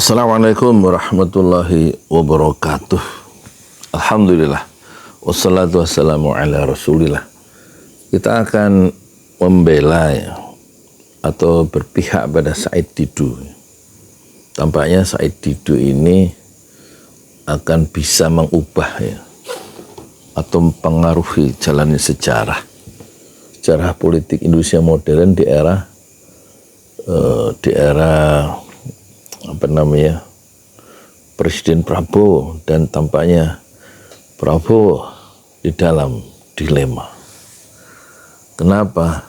Assalamualaikum warahmatullahi wabarakatuh. Alhamdulillah. Wassalatu wassalamu ala rasulillah. Kita akan membela atau berpihak pada Said Didu. Tampaknya Said Didu ini akan bisa mengubah atau mempengaruhi jalannya sejarah politik Indonesia modern di era Presiden Prabowo, dan tampaknya Prabowo di dalam dilema. Kenapa?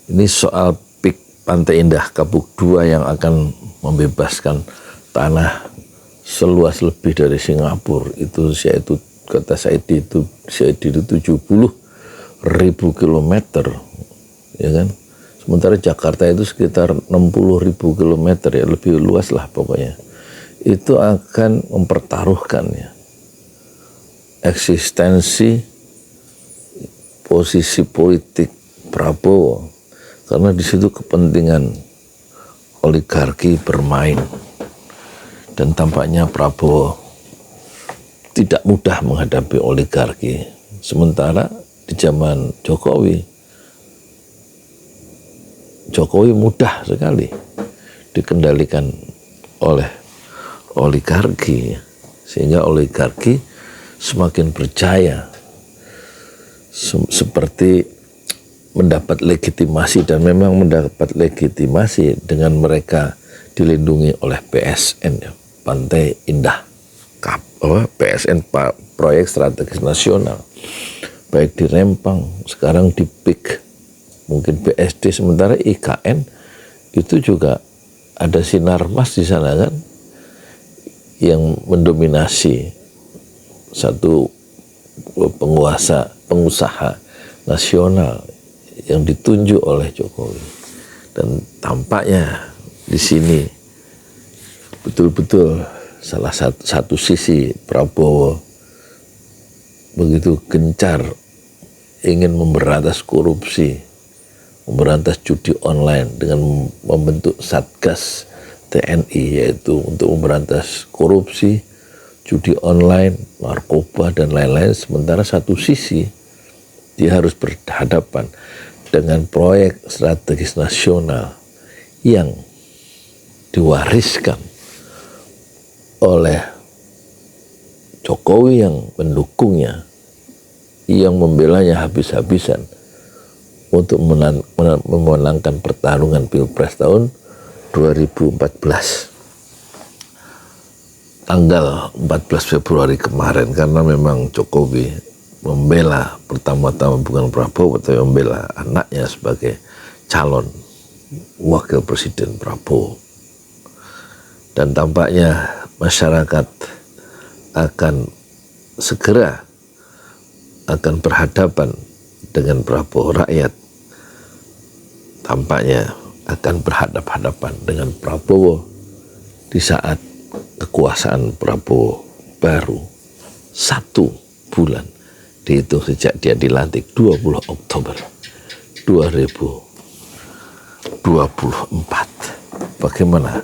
Ini soal PIK Pantai Indah Kapuk 2 yang akan membebaskan tanah seluas lebih dari Singapura. Itu yaitu kata Said Didu 70.000 kilometer, ya kan? Sementara Jakarta itu sekitar 60.000 kilometer, ya lebih luas lah pokoknya. Itu akan mempertaruhkan eksistensi posisi politik Prabowo, karena di situ kepentingan oligarki bermain, dan tampaknya Prabowo tidak mudah menghadapi oligarki. Sementara di zaman Jokowi mudah sekali dikendalikan oleh oligarki, sehingga oligarki semakin berjaya, seperti mendapat legitimasi, dan memang mendapat legitimasi dengan mereka dilindungi oleh PSN, Pantai Indah, PSN, proyek strategis nasional, baik di Rempang, sekarang di PIK, mungkin BSD, sementara IKN itu juga ada Sinarmas di sana kan, yang mendominasi satu pengusaha nasional yang ditunjuk oleh Jokowi. Dan tampaknya di sini betul-betul salah satu sisi Prabowo begitu gencar ingin memberantas korupsi, memberantas judi online dengan membentuk Satgas TNI, yaitu untuk memberantas korupsi, judi online, narkoba, dan lain-lain. Sementara satu sisi dia harus berhadapan dengan proyek strategis nasional yang diwariskan oleh Jokowi yang mendukungnya, yang membelanya habis-habisan untuk memenangkan pertarungan Pilpres tahun 2014 tanggal 14 Februari kemarin, karena memang Jokowi membela pertama-tama bukan Prabowo, tapi membela anaknya sebagai calon wakil presiden Prabowo. Dan tampaknya masyarakat akan segera akan berhadapan dengan Prabowo. Rakyat tampaknya akan berhadapan-hadapan dengan Prabowo di saat kekuasaan Prabowo baru 1 bulan dihitung sejak dia dilantik 20 Oktober 2024. Bagaimana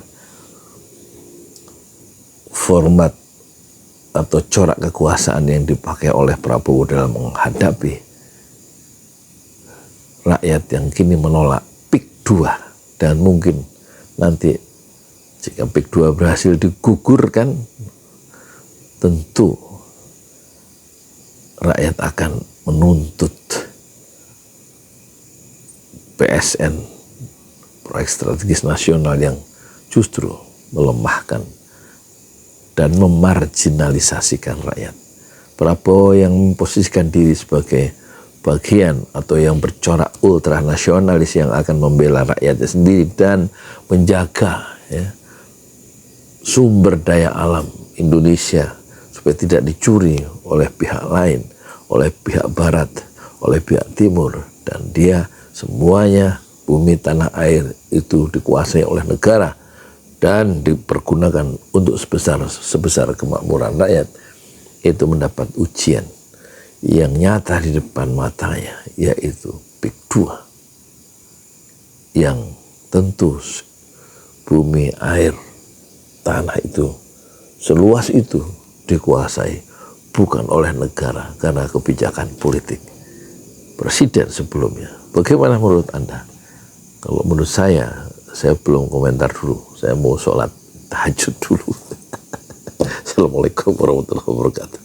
format atau corak kekuasaan yang dipakai oleh Prabowo dalam menghadapi rakyat yang kini menolak PIK 2, dan mungkin nanti jika PIK 2 berhasil digugurkan, tentu rakyat akan menuntut PSN, proyek strategis nasional, yang justru melemahkan dan memarginalisasikan rakyat. Prabowo yang memposisikan diri sebagai bagian atau yang bercorak ultranasionalis yang akan membela rakyatnya sendiri dan menjaga sumber daya alam Indonesia supaya tidak dicuri oleh pihak lain, oleh pihak barat, oleh pihak timur, dan dia semuanya, bumi tanah air itu dikuasai oleh negara dan dipergunakan untuk sebesar kemakmuran rakyat. Itu mendapat ujian yang nyata di depan matanya, yaitu PIK 2, yang tentu bumi, air, tanah itu seluas itu dikuasai bukan oleh negara karena kebijakan politik presiden sebelumnya. Bagaimana menurut Anda? Kalau menurut saya belum komentar dulu. Saya mau sholat tahajud dulu. Assalamualaikum warahmatullahi wabarakatuh.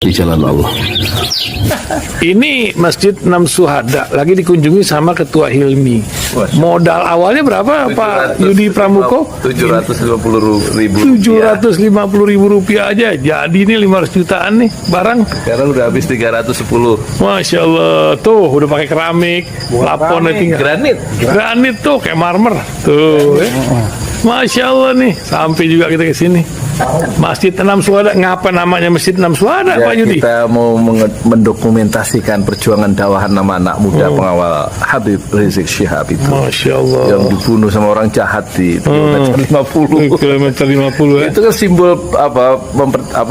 Di jalan Allah. Ini Masjid Enam Syuhada lagi dikunjungi sama Ketua Hilmi. Modal awalnya berapa Pak Yudi Pramuko? 750.000. 750.000 rupiah aja. Jadi ini 500 jutaan nih barang. Sekarang udah habis 310. Masya Allah, tuh udah pakai keramik, laponnya tinggal. Granit tuh kayak marmer. Tuh, Masya Allah nih, sampai juga kita ke sini. Masjid Enam Syuhada, ngapa namanya Masjid Enam Syuhada, Ya, Pak Yudi? kita mau mendokumentasikan perjuangan dakwah nama anak muda pengawal Habib Rizik Syihab itu. Masya Allah. Yang dibunuh sama orang jahat di kilometer 50. Kilometer 50 ya. Itu kan simbol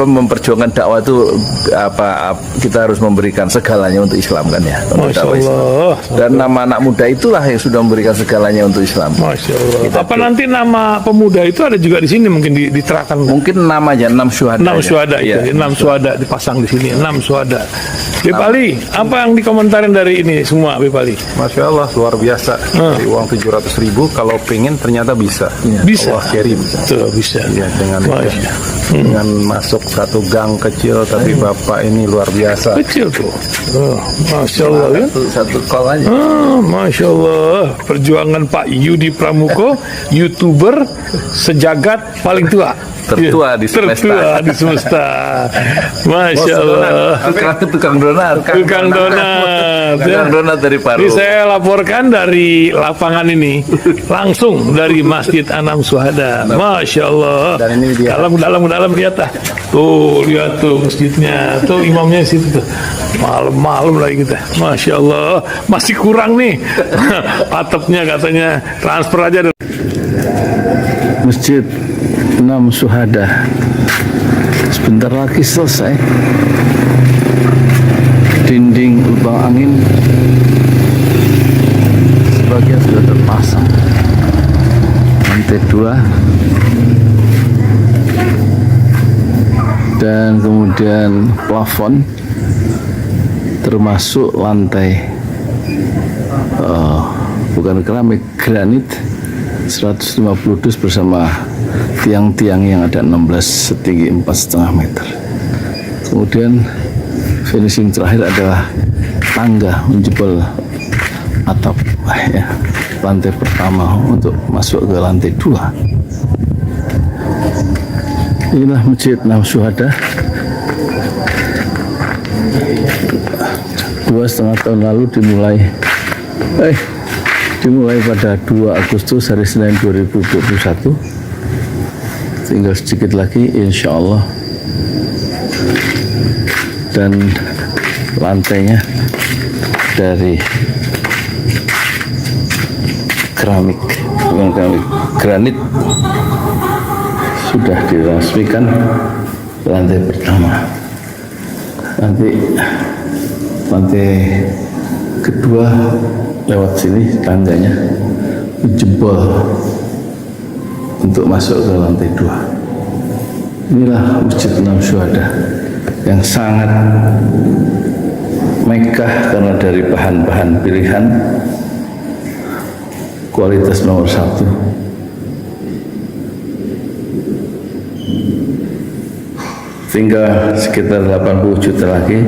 memperjuangkan dakwah itu kita harus memberikan segalanya untuk Islam kan ya. Untuk Masya dakwah Islam. Allah. Dan nama anak muda itulah yang sudah memberikan segalanya untuk Islam. Masya Allah. Apa nanti nama pemuda itu ada juga di sini mungkin diterahkan? Mungkin namanya Enam Syuhada. Enam Syuhada itu, Ya. Enam Syuhada dipasang di sini, Enam Syuhada. Bipali, apa yang dikomentarin dari ini semua, Bipali? Masya Allah, luar biasa. Dari uang 700.000, kalau pengen ternyata bisa. Bisa. Allah kirim. Tuh, bisa. Ya, Masya. dengan masuk satu gang kecil, tapi Bapak ini luar biasa. Kecil tuh. Masya Allah ya. Satu kol aja. Masya Allah, perjuangan Pak Yudi Pramuko, YouTuber sejagat paling tua. Tertua di semesta. Tertua di semesta. Masya Allah. Tukang donat. Tukang donat. Tukang donat dari Paru. Ini saya laporkan dari lapangan ini, langsung dari Masjid Enam Syuhada. Masya Allah. Dan ini dia. Dalam kelihatan. Tuh, lihat tuh masjidnya. Tuh imamnya di situ tuh. Malam-malam lagi kita. Masya Allah. Masih kurang nih. Atapnya katanya transfer aja. Masjid Enam Syuhada sebentar lagi selesai. Dinding lubang angin sebagian sudah terpasang. Lantai 2 dan kemudian plafon termasuk lantai bukan keramik, granit 150 dus bersama tiang-tiang yang ada 16 setinggi 4,5 meter. Kemudian finishing terakhir adalah tangga menjebol atap ya, lantai pertama untuk masuk ke lantai 2. Inilah Masjid Enam Syuhada. 2,5 tahun lalu dimulai pada 2 Agustus hari Senin 2021. Tinggal sedikit lagi insya Allah, dan lantainya dari keramik, bukan keramik, granit sudah diresmikan lantai pertama. Nanti lantai kedua lewat sini tangganya jebol untuk masuk ke lantai 2. Inilah Masjid Enam Syuhada yang sangat megah karena dari bahan-bahan pilihan kualitas nomor 1. Tinggal sekitar 80 juta lagi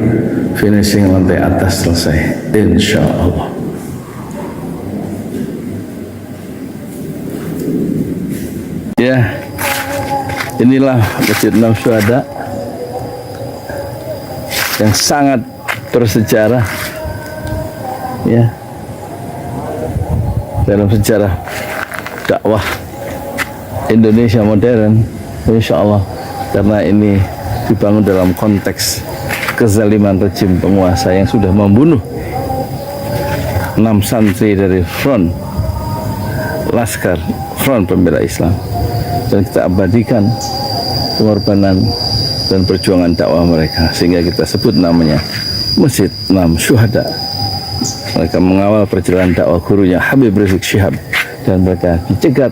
finishing lantai atas selesai insya Allah. Ya, inilah Masjid Enam Syuhada yang sangat bersejarah ya dalam sejarah dakwah Indonesia modern, insya Allah, karena ini dibangun dalam konteks kezaliman rejim penguasa yang sudah membunuh 6 santri dari front Laskar Front Pembela Islam, dan kita abadikan pengorbanan dan perjuangan dakwah mereka sehingga kita sebut namanya Masjid Enam Syuhada. Mereka mengawal perjalanan dakwah gurunya Habib Rizik Syihab dan mereka dicegat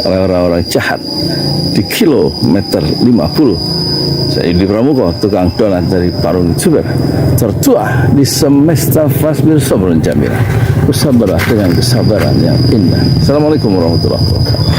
oleh orang-orang jahat di kilometer 50. Saya Yudi Pramuko, tukang donat dari Parung Juber, tertua di semesta Fasbir Sabrun Jamila. Bersabarlah dengan kesabaran yang indah. Assalamualaikum warahmatullahi wabarakatuh.